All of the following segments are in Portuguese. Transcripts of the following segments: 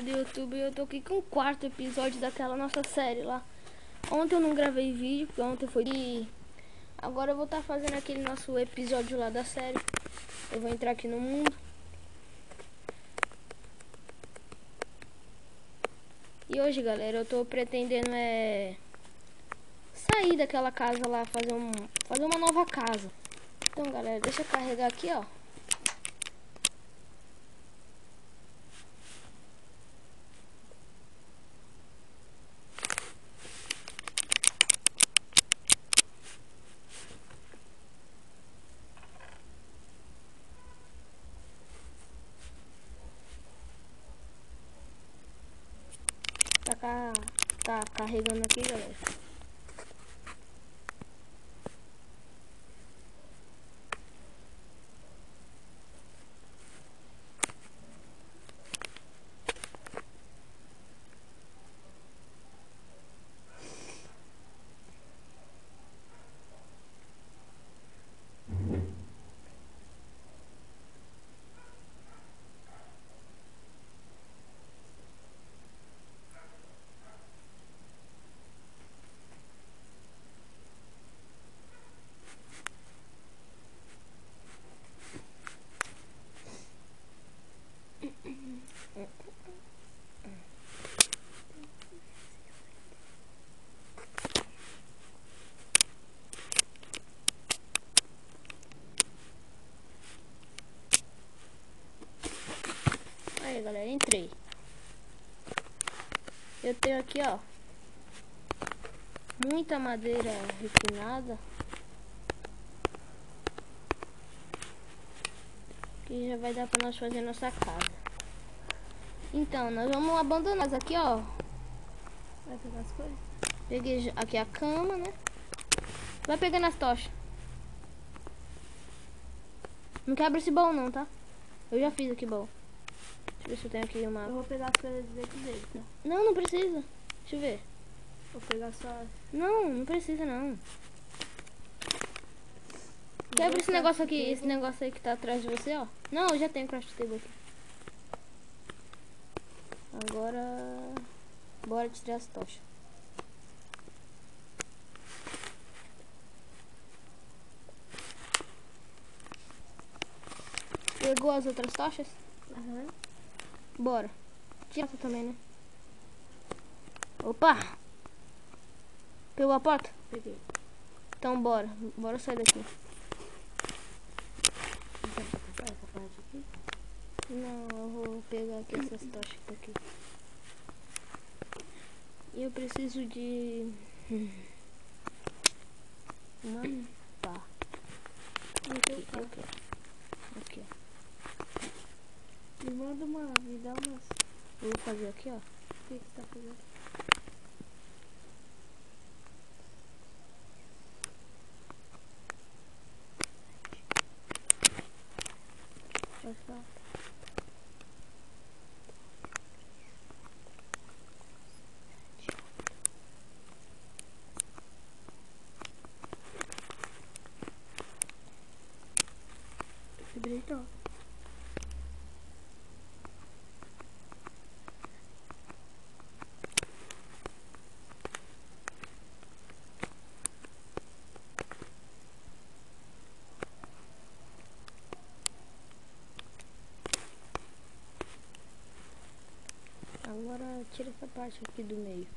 do YouTube e eu tô aqui com o quarto episódio daquela nossa série lá. Ontem eu não gravei vídeo, porque ontem foi de... Agora eu vou estar fazendo aquele nosso episódio lá da série. Eu vou entrar aqui no mundo. E hoje, galera, eu tô pretendendo sair daquela casa lá, fazer uma nova casa. Então, galera, deixa eu carregar aqui, ó. Tá carregando aqui, galera. Aí, galera, entrei. Eu tenho aqui, ó, muita madeira refinada, que já vai dar pra nós fazer nossa casa. Então, nós vamos abandonar aqui, ó. Vai pegar as coisas? Peguei aqui a cama, né? Vai pegando as tochas. Não quebra esse baú não, tá? Eu já fiz aqui baú. Deixa eu ver se eu tenho aqui uma... Eu vou pegar as coisas dentro dele, tá? Não precisa. Deixa eu ver. Vou pegar só... Não precisa não. Quebra esse negócio aqui, esse negócio aí que tá atrás de você, ó. Não, eu já tenho craft table aqui. Agora... bora tirar as tochas. Pegou as outras tochas? Aham. Bora. Tira essa também, né? Opa! Pegou a porta? Peguei. Então bora. Bora sair daqui. Então, vou passar essa parte aqui. Não, eu vou pegar aqui essas tochas que tá aqui. E eu preciso de... uma pá. Aqui, eu quero. Aqui, ó. Me manda me dá umas... Eu vou fazer aqui, ó. O que você tá fazendo? Pode falar. Hibridou. Agora tira essa parte aqui do meio.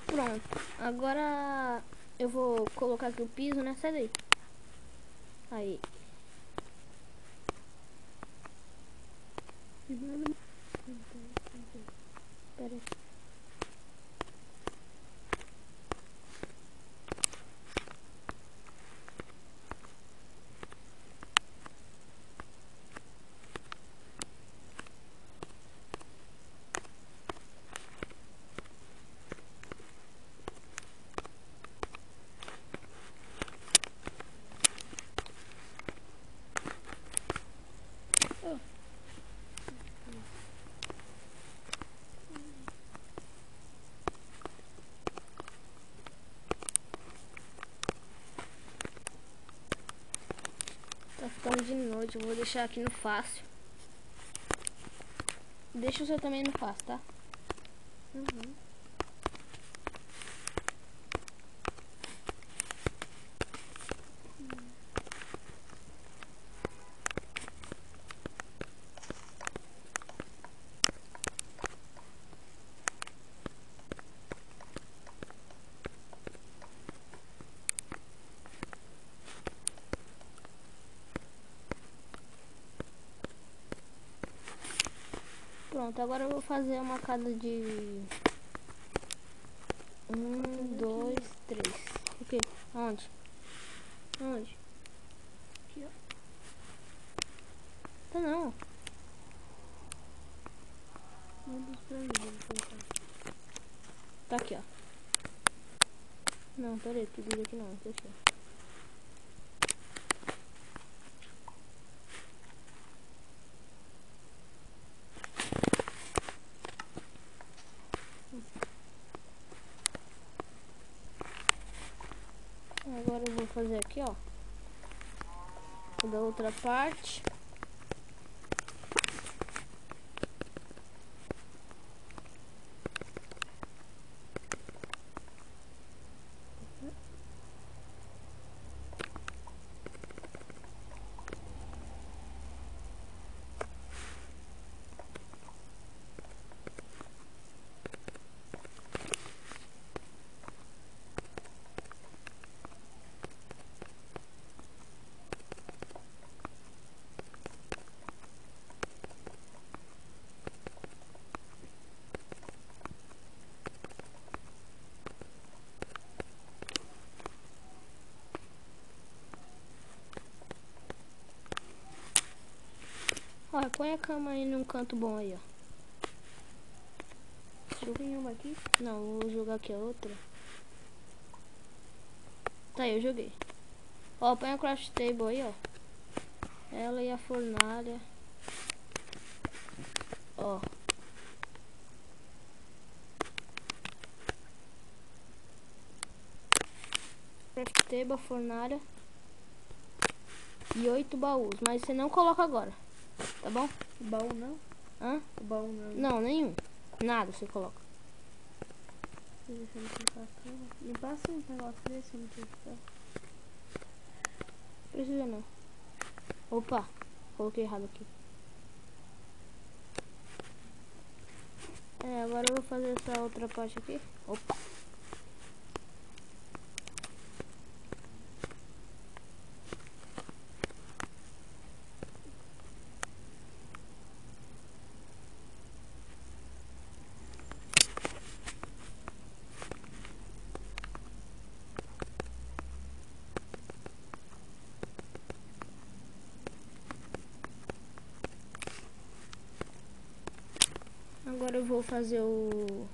Pronto. Agora eu vou colocar aqui o piso, né? Sai daí. Aí. Pera aí. deixar aqui no fácil. Deixa o seu também no fácil, tá? Uhum. Pronto, agora eu vou fazer uma casa de 1, 2, 3. O quê? Onde? Onde? Aqui, ó. Tá não. Manda pra mim, vamos colocar. Tá aqui, ó. Não, peraí, tudo aqui não. Tá aqui, ó. Agora eu vou fazer aqui, ó. Da outra parte. Olha, põe a cama aí num canto bom aí, ó. Tem uma aqui? Não, vou jogar aqui a outra. Tá aí, eu joguei. Ó, põe a craft table aí, ó. Ela e a fornalha. Ó. Craft table, fornalha. E 8 baús. Mas você não coloca agora. Tá bom? O baú não? Hã? O baú não. Não, nenhum. Nada você coloca. Deixa eu limpar a cama. Limpar assim um negócio desse, não tem que ficar. Precisa não. Opa, coloquei errado aqui. Agora eu vou fazer essa outra parte aqui. Opa. Agora eu vou fazer o...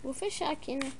Vou fechar aqui, né?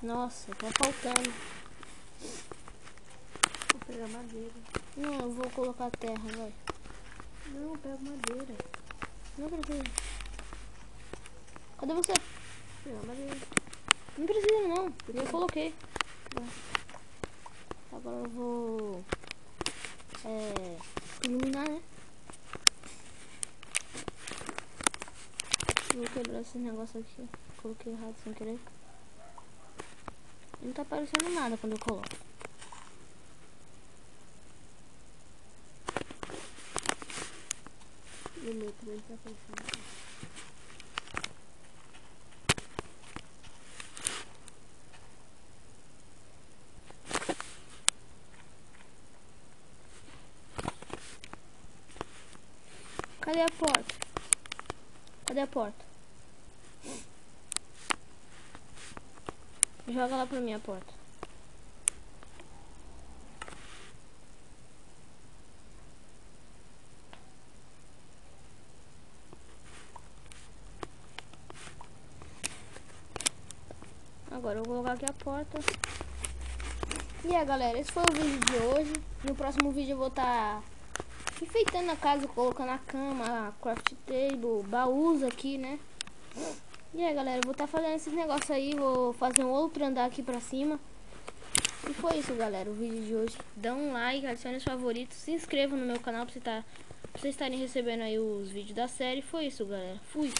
Nossa, tá faltando. Vou pegar madeira. Não, eu vou colocar terra, vai. Não, eu pego madeira. Não precisa. Cadê você? Pegar madeira. Não precisa não, eu coloquei. Agora eu vou iluminar, né? Vou quebrar esse negócio aqui. Coloquei errado sem querer. Não tá aparecendo nada quando eu coloco. E o meu também tá aparecendo. Cadê a porta? Cadê a porta? Joga lá pra mim a porta. Agora eu vou colocar aqui a porta. E aí, galera, esse foi o vídeo de hoje. No próximo vídeo eu vou estar enfeitando a casa, colocando a cama, a craft table, baús aqui, né? E aí, galera, eu vou estar fazendo esses negócios aí. Vou fazer um outro andar aqui pra cima. E foi isso, galera, o vídeo de hoje. Dá um like, adicione os favoritos, se inscreva no meu canal pra vocês estarem recebendo aí os vídeos da série. Foi isso, galera. Fui!